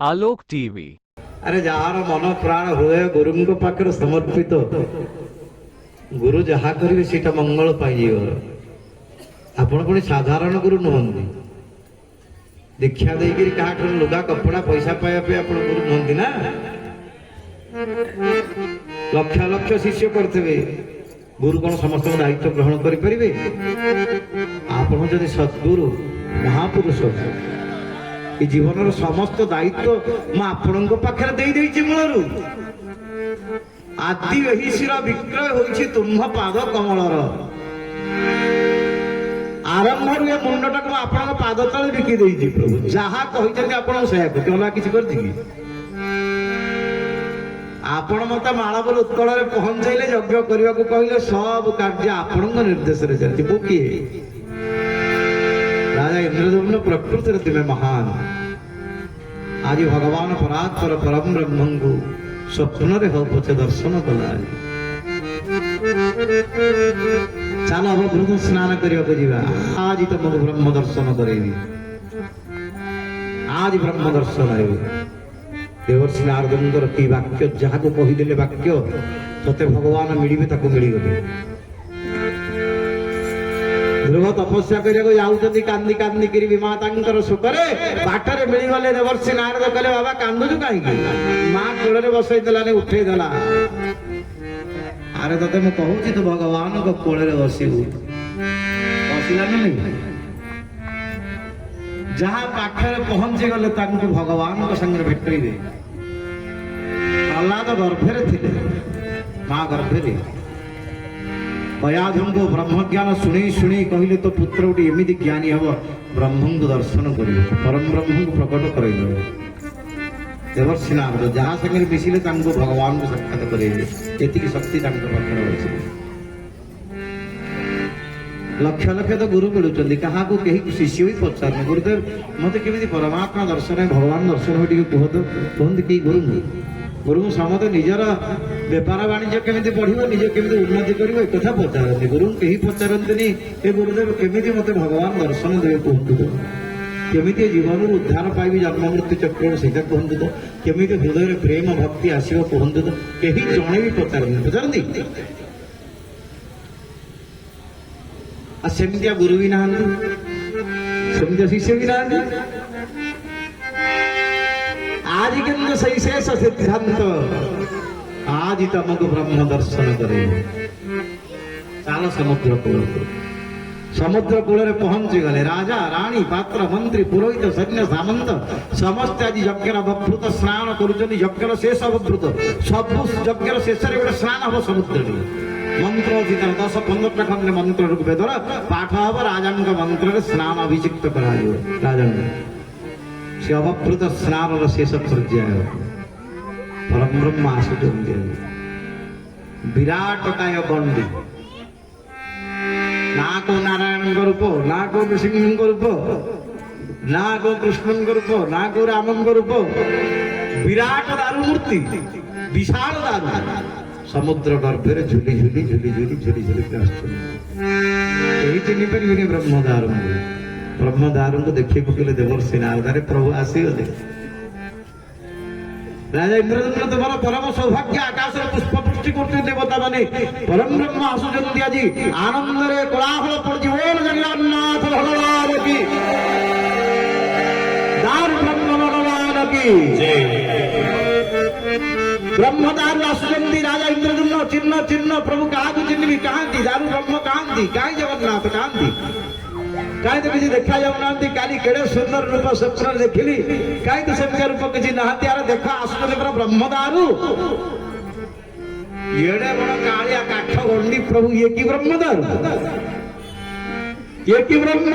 आलोक TV. अरे jar मन प्राण हृदय गुरु पाखे समर्पित गुरु जहा करेंगे सीटा मंगल पाई आपण पुणी साधारण गुरु नुहति दीक्षा देकर क्या लुगा कपड़ा पैसा पाइबा आप गुरु नुहति ना लक्ष लक्ष शिष्य करते गुरु कौन समस्त दायित्व ग्रहण करें आपण जदि सद्गुरु महापुरुष ये जीवन समस्त दायित्व मु आपण पाखे दे मूलरू आदि यही शिर विक्रय होइछि तुम्ह पाद कमलर आरंभ ये मुंडटा को आपण पाद तले बिकी देइछि प्रभु जहा कहिछन्ति आपण सेया को अला किछि करछि कि आपण मते माळबल उत्कल रे पहुंचैले यज्ञ करिया को कहिले सब कार्य आपण निर्देश रे चलति बुकी राजा इंद्रदम्न प्रकृति रे तुमे महान आज भगवान परात्पर परम ब्रह्म को स्वप्न रे हो पछे दर्शन कला चल अब ब्रह्म स्नान करिया को जीवा आज तुमको ब्रह्म दर्शन करेबी आज ब्रह्म दर्शन आइबे देवर्षि नारदंकर की वाक्य जहा को कहि देले वाक्य तते भगवान मिलिबे ताको मिली गले ध्रुव तपस्या करिया जाऊँगी कांदी कांदी करी विमातांकर सुखरे बाटरे मिली गले देवर्षि नारद कहले बाबा कांदुचु कहीं माँ कोल बसई देलानी उठे देला अरे तते मैं कहूँ तो भगवान को कोल बसबू बसलानी नहीं जहाँ पाखे पहुंची गले भगवान को संगे भेटइबे प्रहलाद गर्भे थे माँ गर्भे कयाधु को ब्रह्मज्ञान शुणी शुणी कहले तो पुत्र गोटे एमती ज्ञानी हम ब्रह्म को दर्शन कर परम ब्रह्म को प्रकट कर देवर्षि नारद जहाँ संगे मिसिले भगवान को साक्षात करेंगे शक्ति पाखे लक्ष लक्ष तो गुरु मिलुं क्या कहीं शिष्य भी पचारे गुरुदेव मत केमी परमात्मा दर्शन भगवान दर्शन कह तो कहते कि गुरु गुरु समस्त निजर बेपार वाणिज्य केमी बढ़ो निज केमी उन्नति कर कथा पचारती गुरु कहीं पचारती हे गुरुदेव केमी मत भगवान दर्शन दे कहतु तो केमी जीवन उद्धार पाइबी जन्म मृत्यु चक्र से कहतु तो केमी हृदय प्रेम भक्ति आसो कहतु तो कहीं जड़े भी पचारती पचारती सेमतिया गुरु भी ना सेमतिया शिष्य भी ना आज के सविशेष सिद्धांत आज तुमको ब्रह्म दर्शन करे चल समुद्र कूल समुद्र कूल पहुंची गले राजा राणी पात्र मंत्री पुरोहित सैन्य सामंत समस्त आज यज्ञ अभूत स्नान कर शेष अभूत सब यज्ञ शेष गोटे स्नान हम समुद्र मंत्र अधिक 10-15 खंड मंत्र रूपे द्वारा पाठ हम राजा मंत्र स्नान अभिषिक्त कर से अवभृत स्नान शेष पर्याय परम ब्रह्म आसुचंदी विराट काय गंडी ना को नारायण रूप ना को नृसिंह रूप ना को कृष्ण रूप ना को राम रूप विराट दारु मूर्ति विशाल दारु समुद्र गर्भे झुली झुली झुली झुली झुली झुली चिन्ह पारे ब्रह्मदार ब्रह्मदार को देखिए पकड़े देवर्षि नारद प्रभु आसीगले राजा इंद्रदम्न तुम्हारा परम सौभाग्य आकाश पुष्प पुष्टि करते देवता माने परम ब्रह्म आसुचंदी आज आनंद रे कोलाहल पड़छि बोल जगन्नाथ भगवान की दार ब्रह्म भगवान की जय ब्रह्मदार आसुचंदी राजा इंद्रदम्न चिन्ह चिन्ह प्रभु कहा चिन्ह कहाँ दारू ब्रह्म कहाँ कहीं जगन्नाथ कहाँ कहीं तो किसी देखा जाऊना काली केड़े सुंदर रूप स्वप्न देखिली कहीं तो सेमती रूप किसी नहांती यार देखा आसुचंदी पूरा ब्रह्मदारू एड़े बड़ कालिया काठ गंडी प्रभु ये की ब्रह्मदारू ये की ब्रह्म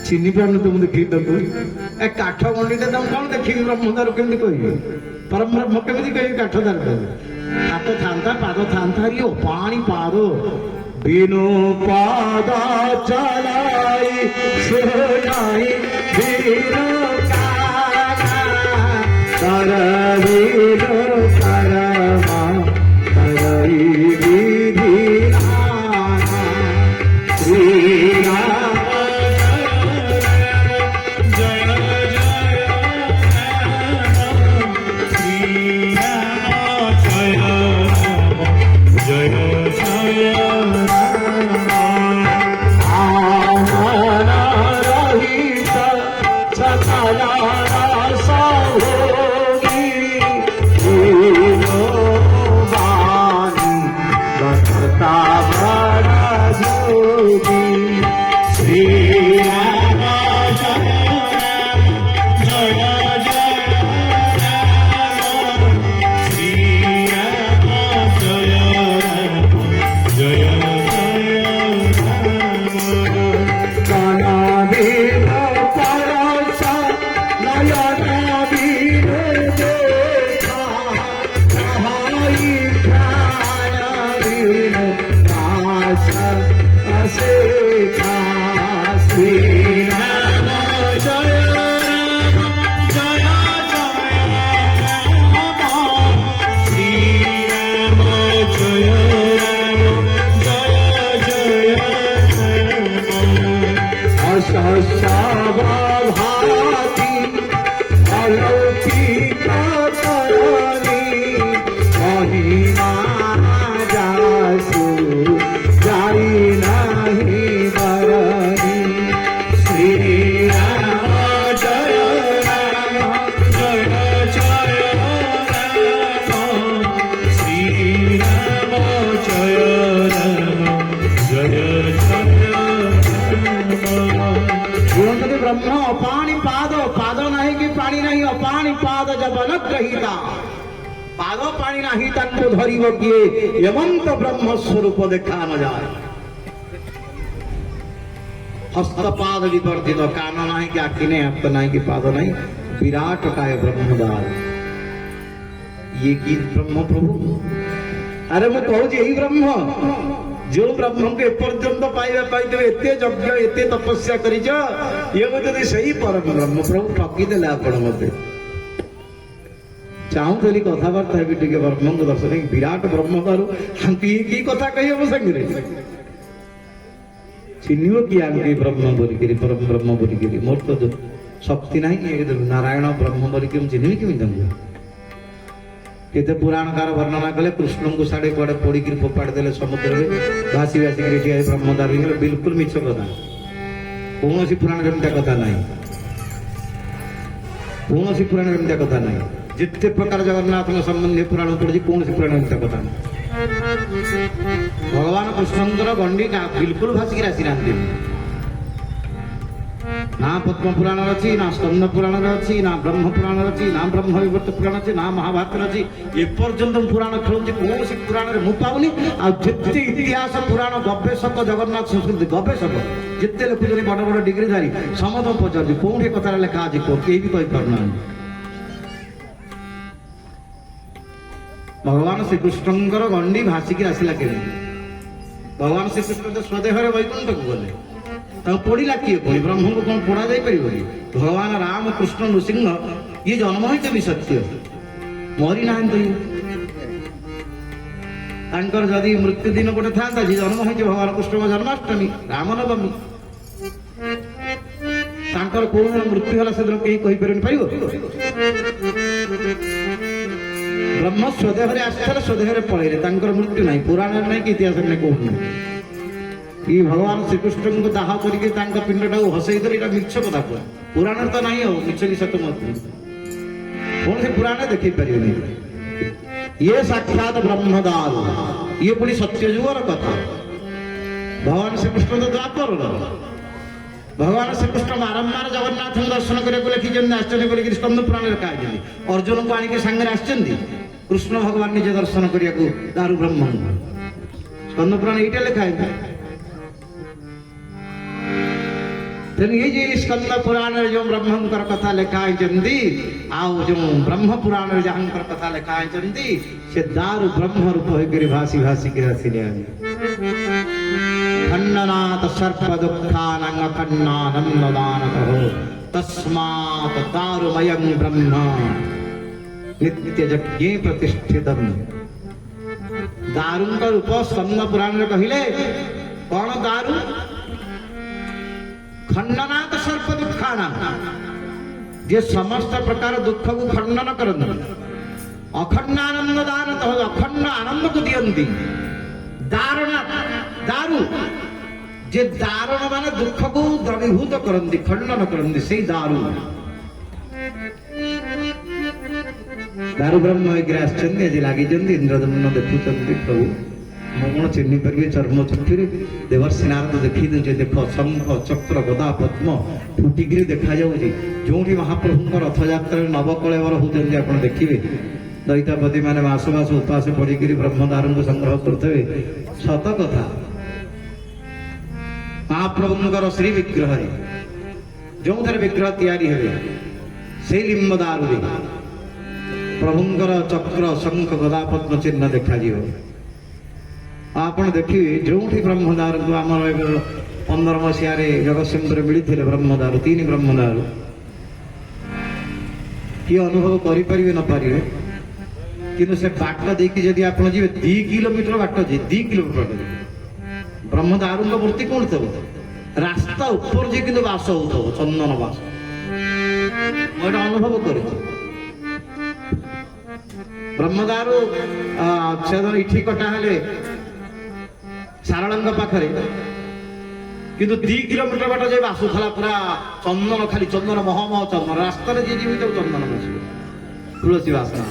चिन्ह पार तुम देखी देखो ए काठ गंडी तुम कौन देखी ब्रह्मदारू केमती कह परम ब्रह्म केमती कह काठदार हाथ था पाद था ये पानी पाद बिनु पादा चलाई सोनाई बिनु करवीरो करमा करई विधि श्री राम जय ବନଗ୍ରହୀତା ପାଦ ପାଣି ନାହିଁ ତାଙ୍କୁ ଧରିବ କିଏ ଏମନ୍ତ ବ୍ରହ୍ମ ସ୍ୱରୂପ ଦେଖା ନ ଯାଏ हस्तपाद विवर्जित कान नहीं कि आखि नहीं हाथ नहीं कि पाद नहीं विराट काय ब्रह्मदार ये की ब्रह्म प्रभु अरे मैं कहूँ यही ब्रह्म जो ब्रह्म को एपर्यंत पाइबा पाइबे एते यज्ञ एते तपस्या करिछ ये जदि सही परम ब्रह्म प्रभु ठकी देले आपण मते चाहूली कथबार्ता है टे ब्रह्म को दर्शन विराट ब्रह्मदारू की कथा कही हम संगे चिन्ह कि आगे ब्रह्म बोलिकी परम ब्रह्म बोलिकी मोर तो शक्ति ना नारायण ब्रह्म बोलिकी चिन्ह कि केते पुराणकार वर्णना कले कृष्ण को साढ़े कड़े पोड़ी फोपाड़ी देले समुद्र में भासी भासिक ब्रह्मदार बिल्कुल मिछ कथा कौन पुराण एमती कथा ना कौन पुराण एमती कथा ना जिते प्रकार जगन्नाथ संबंधी पुराण पढ़ी कौन पुराण एमती कथा ना भगवान कृष्णंकर गंडी बिल्कुल भासिक आसी ना ना पद्म पुराण अच्छी ना स्कंद पुराण अच्छी ना ब्रह्म पुराण अच्छी ना ब्रह्म विवर्त पुराण अच्छी ना महाभारत अच्छी एपर्यंत पुराण खेलुची कौन पुराण में पाऊनी आते इतिहास पुराण गवेषक जगन्नाथ संस्कृति गवेषक जिते लिखुच्च बड़ बड़ डिग्रीधारी समस्त पचार कौन कथा लेखा आज कहीं भी कहीपना भगवान श्रीकृष्णंकर गंडी भासिकी आसला के भगवान श्रीकृष्ण तो स्वदेह वैकुंठ को गले पड़ा किए पुणी ब्रह्म को कौन पड़ा जा भगवान राम कृष्ण नृसिंह ये जन्म ही भी सत्य मरी ना जदि मृत्यु दिन गोटे था जन्म हो भगवान कृष्ण जन्माष्टमी रामनवमी कौन मृत्यु है से कहीं कहीपर पार ब्रह्म स्वदेह आसार स्वदेह पलैले मृत्यु ना पुराण ना कि इतिहास में कौन ये भगवान श्रीकृष्ण को दाह करके पिंड टाक हसई मिछ कथा पुरा पुराण तो ना मिछ कि सत मत कौन से पुराण देख पारे ये साक्षात ब्रह्मदार ये पुणी सत्य जुगर कथा भगवान श्रीकृष्ण तो द्वापर भगवान श्रीकृष्ण बारंबार जगन्नाथ दर्शन करने लिखी आश्चर्य बोलिक स्कंद पुराण लिखा अर्जुन को आनिक सांगे आसछन्ति कृष्ण भगवान निजे दर्शन करने को दारु ब्रह्म स्कंद पुराण ये लिखा है ये जो स्कंद पुराण जो ब्रह्मंकर कथा लिखाई आओ जो ब्रह्म पुराण जहांकर कथा लिखाई से दारु ब्रह्म रूप होकर भासी भासी गिरासिले खंडनाथ सर्प दुखानंग खन्नानंददानतः तस्मात् दारुमयं ब्रह्म नित्य यज्ञे प्रतिष्ठितम् दारुंकर रूप स्कंद पुराण में कहले कौन दारु खंडनाथ सर्प दुखाना जे समस्त प्रकार दुख को खंडन करती अखंडानंद दान अखंड आनंद को दियंती दारुनाथ दारु जे दारुण माने दुख को द्रवीभूत करती खंडन करती से दारु दारु ब्रह्म आश्चर्य आज लगी इंद्रदम्न देखुंत प्रभु मौन चिन्ह पारे चर्म चुट्टी देवर्षि नारद देखी दे देख शंख चक्र गदा पद्म फुटिक देखा जो महाप्रभु रथ यात्रा नवकलेवर होती आप देखिए दैतापति मैंने मास मास उपास पड़िक ब्रह्मदार को संग्रह करते सत कथा महाप्रभुंर श्री विग्रह जो विग्रह तैयारी से लिंबदार प्रभुंर चक्र शंख गदा पद्म चिन्ह देखा आपण देखिए जो ब्रह्मदार को आम 15 मसीह जगतसिंहपुर मिलते ब्रह्मदार 3 ब्रह्मदार किए अनुभव करें न पारे कि से बाट देखिए जदि आप जी 2 किलोमीटर बाट जी 2 किलोमीटर बाट ब्रह्मदारू मूर्ति कौन थो रास्ता ऊपर जी कि बास हो चंदन बास मैं अनुभव कर ब्रह्मदारू इठी कटा हेले सारला पाखे किंतु 2 किलोमीटर बाट जाए आसुला पूरा चंदन खाली चंदन महमह चंदन रास्तार जी जी चंदन बस तुलसी बासना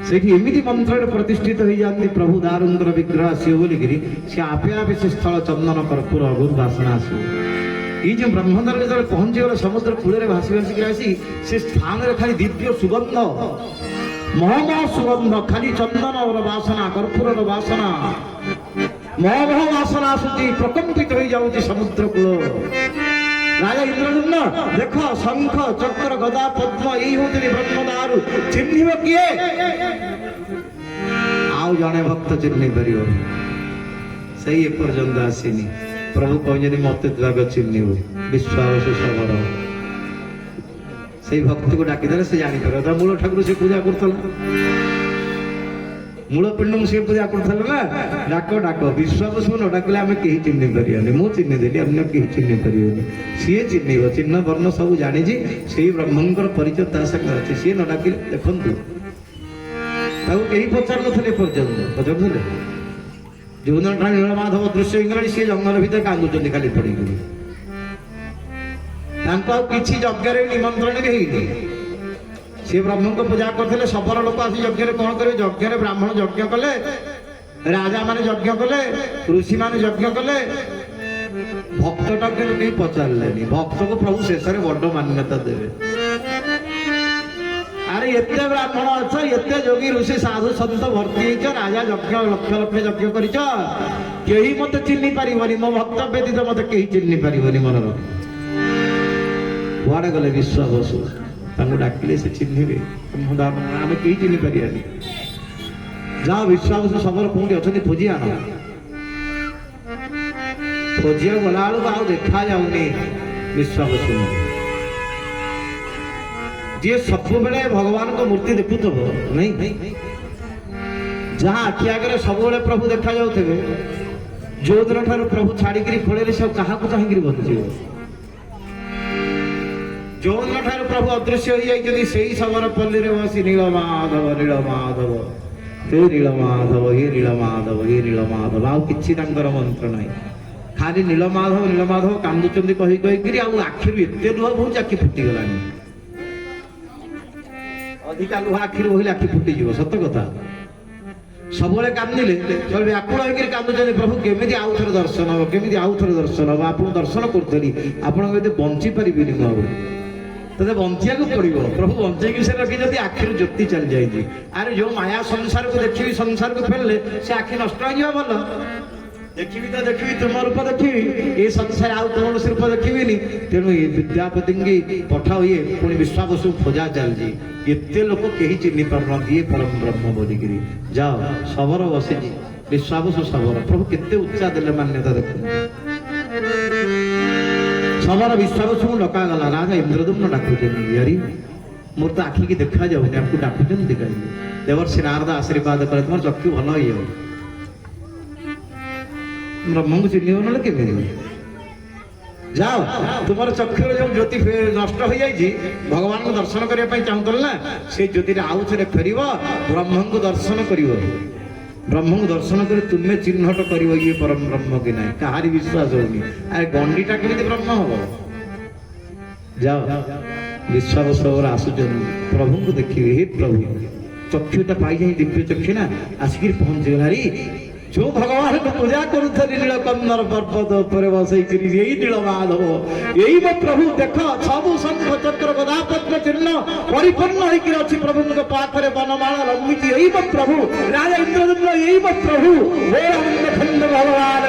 से एमती मंत्र प्रतिष्ठित हो जाती प्रभु दारुंकर विग्रह आसो बोलिकी सी आपे आपे से स्थल चंदन कर्पूर अगुर बासना आस ये जो ब्रह्मदर जो पहुंची गला समुद्र कूल भासी भासिक आसी से स्थान खाली दिव्य सुगंध महमह सुगंध खाली चंदन बासना कर्पूर बासना महमह बासना आसुची प्रकंपित हो जाऊँगी समुद्र कूल राजा इंद्रदुम्न देख शंख चक्र गदा पद्म यही हूँ ब्रह्मदारु चिन्ह किए आउ जड़े भक्त चिन्ह पार से एपर्यंत आसीनी प्रभु कहते मत चिन्ह विश्वास सबर से भक्त को डाकिदेले से जापर मूल ठाकुर से पूजा कर मूल पिंड से पूजा कर डाक डाक विश्वास न डाकिले आम कहीं चिन्ह पारे मुझे चिन्ह देली अन्य कहीं चिन्ह पारे सी चिन्ह चिन्ह वर्ण सब जानी से ब्रह्मंकर परिचय ता संगे अच्छे सी न डाकिले देखु कहीं पचार नी पर्यटन पचारे जो दिन नीलमाधव दृश्य इंग्राणी सी जंगल भितर कांदुंट खाली पड़ी किसी यज्ञ निमंत्रण भी सी ब्रह्म को पूजा करते सबर लोक आस यज्ञ कौन करेंगे यज्ञ ब्राह्मण यज्ञ कले राजा माने यज्ञ कले ऋषि माने यज्ञ कले भक्तटा कहीं पचारे भक्त को प्रभु शेष में बड़ मान्यता देवे अरे एत ब्राह्मण अच्छ एत योगी ऋषि साधु सत भर्ती राजा यज्ञ लक्ष लक्ष यज्ञ कर मत चिन्ह पार मो भक्त व्यतीत मत कहीं चिन्ह पार मन कुआड़े गले विश्वास डाकिले से चिन्हे आम कहीं चिन्ह पारे जहाँ विश्वास सबर कौटी अच्छा खोजी आन खोजिया गला बेलू देखा जाऊनी विश्वास जी सब बेले भगवान को मूर्ति देखुव नहीं जहाँ आखि आगे सब प्रभु देखा जाऊे जो दिन ठार प्रभु छाड़ी खोले सब क्या चाहिए बंचे जो दिन ठार प्रभु अदृश्य हो जाती से सबर पल्ली बसी नीलमाधव नीलमाधव हे नीलमाधव हे नीलमाधव हे नीलमाधव आउ कि मंत्र ना खाली नीलमाधव नीलमाधव कांदुंट कही आखिर एत लुह बहुत आखि फुटीगला अधिका लुह आखिर बोले आखि फुटीज सत कथा सब कांदिले सब व्याकुल होकर कांदुंट प्रभु केमी आउ थे दर्शन हम केमी आउ थे दर्शन हम आप दर्शन करी आप बंची पारे ते बंचा पड़ो प्रभु बंचे से रखी आखिर ज्योति चली जाए अरे जो माया संसार को देखी संसार को फेरले से आखि नष्ट हो भल देखी तो देखी तुम रूप देखी ये संसार आउ तुम रूप देखी तेणु विद्यापति की पठाओ ये पुणी विश्वास खोजा चलती एत लोक कहीं चिन्ह पार ये परम ब्रह्म बोलिक जाओ सबर बसी विश्वास सबर प्रभु केते उच्चा देले मान्यता देख सबर विश्वास डका गला राजा इंद्रदुम्न डाकुचंदी यारी मोर तो आखि की देखा जाऊनी आपको डाकुचंदी दिखाई देवर्षि नारद आशीर्वाद करे तुम चक्षु भल हो ब्रह्म को चिन्ह ना केमी जाओ तुम चक्षुर जो ज्योति नष्ट हो जाए भगवान को दर्शन करने चाहूल ना से ज्योति आउ थे फेर ब्रह्म को दर्शन कर ब्रह्म को दर्शन कर तुम्हें चिन्हट कर ये परम ब्रह्म कि ना कहारी विश्वास होनी अरे गंडीटा केमी ब्रह्म हम जाओ विश्वास आसुच प्रभु को देखिए हे प्रभु चक्षुटा पाई जाए दिव्य चक्षु ना आसिक पहुंचगलारी जो भगवान को पूजा करुथली नीलकंदर पर्वत पर बसई यही नीलमाधव यही मो प्रभु देख सब शंख चक्र गदा पद्म चिन्ह परिपूर्ण होकर प्रभु पाखरे वनमाला लंबित यही मो प्रभु राजा इंद्रदुम्न यही मो प्रभु भगवान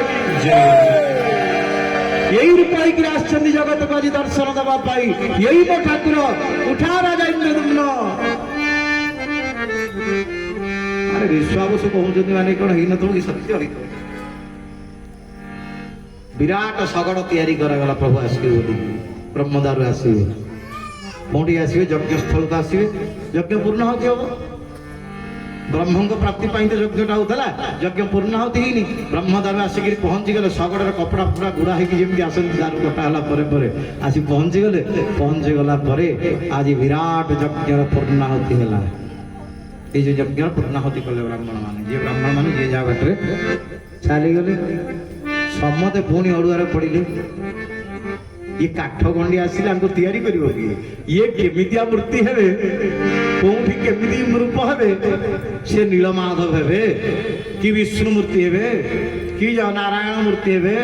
यही रूप होकर आसछन्ति जगत को आज दर्शन देवाई यही मो ठाकुर उठा राजा इंद्रदुम्न अरे विश्वास कहते माने कौन ही नथ कि सत्य विराट शगड़ तैयारी करागला प्रभु आसवे बोली ब्रह्मदारु आसवे कौटी आसवे यज्ञस्थल को आसवे यज्ञ पूर्ण होती हम ब्रह्म को प्राप्ति तो यज्ञटा होता यज्ञ पूर्ण होती ही ब्रह्मदारु आसिक पहुंची गले शगड़ कपड़ा पूरा गुड़ा होगी आसती दारु कटा आसी पहुंची गला आज विराट यज्ञ पूर्णाहुति है ये जो यज्ञ पूर्णाहुति कले ब्राह्मण माने जे जा बाटे चली गले समते पुणी अड़ुआर पड़े ये काठ गंडी आसिले तैयारी कर ये केमितिया मूर्ति है কোটি কেমিতি রূপ হবে সে নীলমাধব হবে কি বিষ্ণু মূর্তি হবে কি নারায়ণ মূর্তি হবে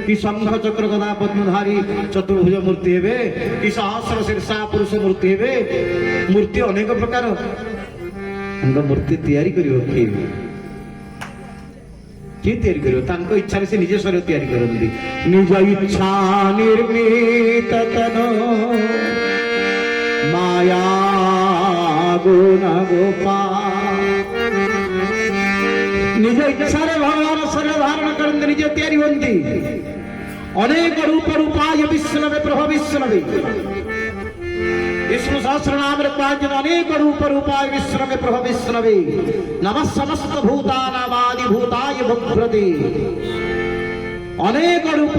কি শঙ্খ চক্র গদা পদ্মধারী চতুর্ভুজ মূর্তি হবে কি সহস্র শীর্ষা পুরুষ মূর্তি হবে মূর্তি অনেক প্রকার মূর্তি তৈরি করিব কি তৈরি করিব তাঙ্ক ইচ্ছারে সে নিজে শরীর তৈরি করନ୍ତି নিজ ইচ্ছা নির্মিত তন মায়া গুণ গোপাল নিজ ইচ্ছারে ভগবান শরীর ধারণ করନ୍ତି নিজে তৈরি হନ୍ତି অনেক রূপ রূপায় বিষ্ণবে প্রভু বিষ্ণবে विष्णु सहस्र नाम अनेक रूप रूपाय विष्णवे प्रभ विष्णवे नमः समस्त भूतानामादि भूताय भद्रते अनेक रूप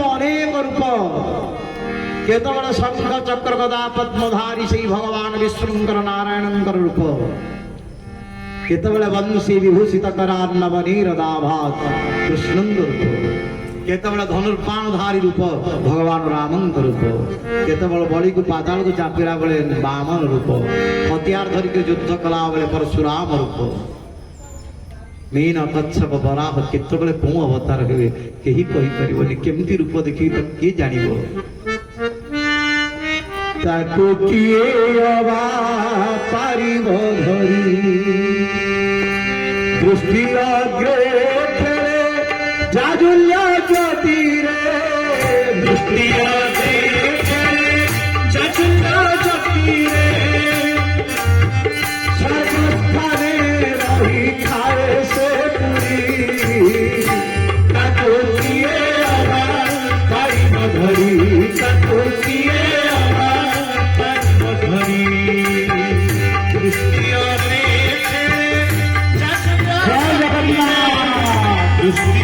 केतबड़ शंख चक्र गदा पद्मधारी से भगवान विष्णुंकर नारायणंकर रूप केतबड़ वंशी विभूषित करार्णव नीरदाभात कृष्णंकर रूप केतबड़ धनुर्बाणधारी रूप भगवान रामंक रूप केतबड़ बड़ी को पाताल को चापिला बेले वामन रूप हथियार धरिक युद्ध कला बेले परशुराम रूप मीन कच्छप बराह केतबळे को अवतार हेबे केही कहि परिबनि केमती रूप देखि त के जानिबो ताको किए अवा पारिब धरि दृष्टि अग्रे जाजुल्य ज्योतिरे दृष्टि अग्रे जाजुल्य ज्योतिरे सर्वस्थाने रही खाए से पूरी ताको किए आवाज पारिब धरि ताको किए आवाज पारिब धरि दृष्टि अग्रे जाजुल्य दृष्टि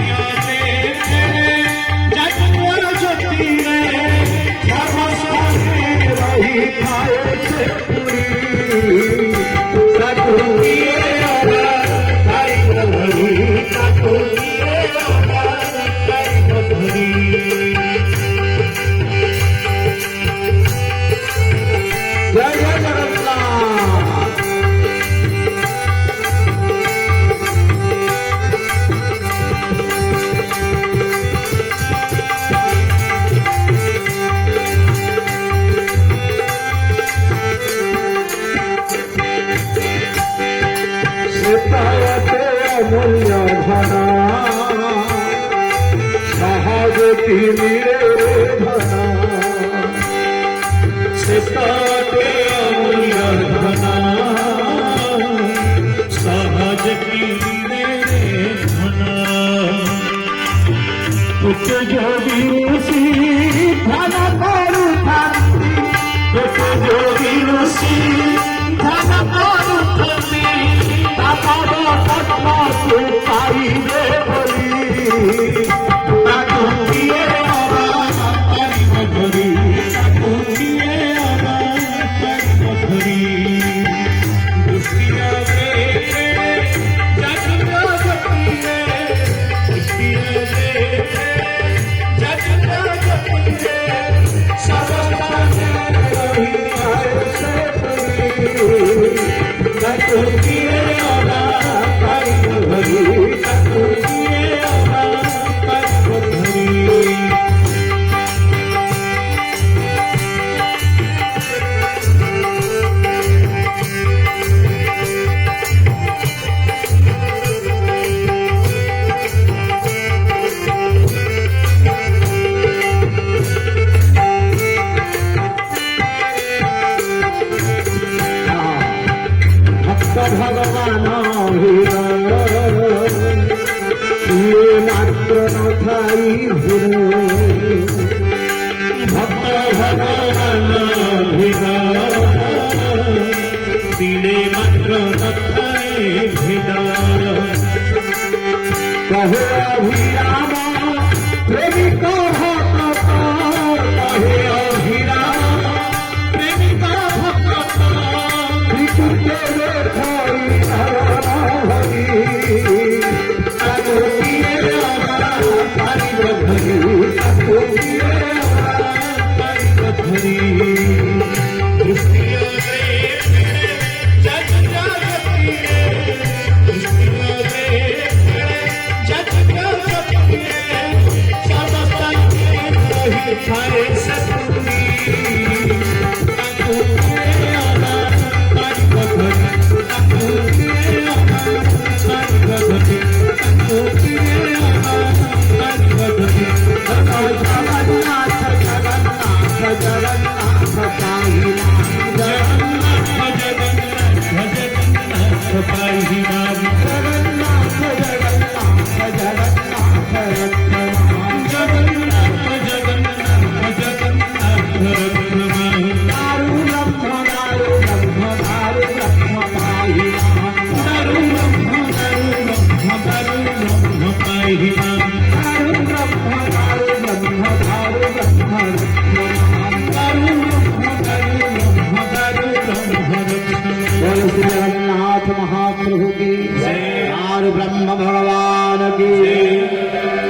अमूल्य धना सहज मिले धना सीताते अमूल्य धना सहज मिले धना कुछ जोगी ऋषि धन करू कुछ जोगी ऋषि धन करू पाइबे बोली ताको किए आवाज पारिब धरि ताको किए आवाज पारिब धरि दृष्टि अग्रे जाजुल्य ज्योतिरे दृष्टि अग्रे जाजुल्य ज्योतिरे सर्वस्थाने रही खाए से पूरी ताको किए भगवान मात्र न थाई भक्त भगवान दिले मात्र न थाई कहे अभिराम प्रेमिक भक्त कहे अभिराम प्रेमिक भक्त दृष्टि महाप्रभु की और ब्रह्म भगवान की